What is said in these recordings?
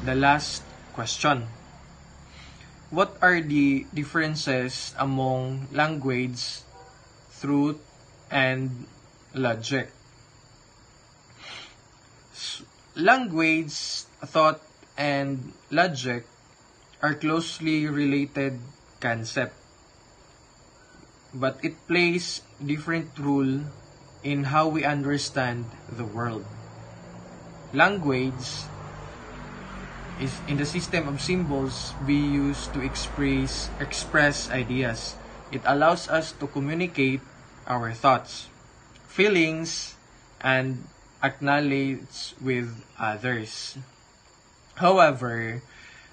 the last question. What are the differences among language, truth, and logic? Language, thought, and logic are closely related concepts, but it plays different role in how we understand the world. Language is in the system of symbols we use to express ideas. It allows us to communicate our thoughts, feelings, and acknowledge with others. However,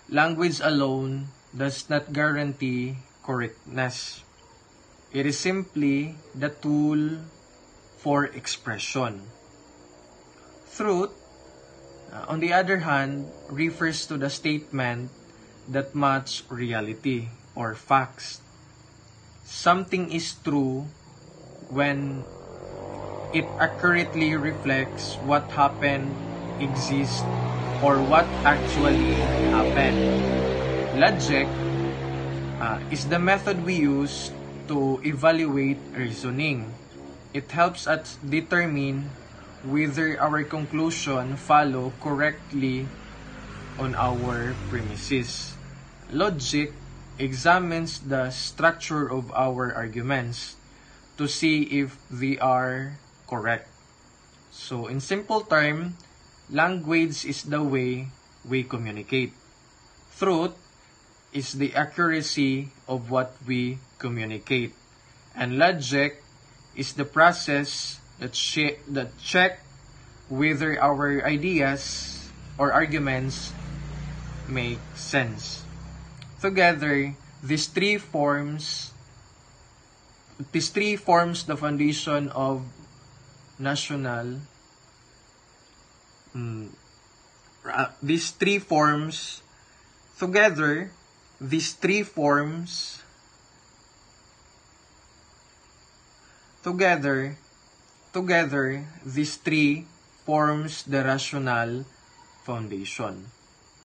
language alone does not guarantee correctness. It is simply the tool for expression. Truth, on the other hand, refers to the statement that match reality or facts. Something is true when it accurately reflects what happened, exists, or what actually happened. Logic is the method we use to evaluate reasoning. It helps us determine whether our conclusion follow correctly on our premises. Logic examines the structure of our arguments to see if they are correct. So in simple term, language is the way we communicate. Truth is the accuracy of what we communicate. And logic is the process that check whether our ideas or arguments make sense. Together, these three forms the foundation of national. These three forms the rational foundation.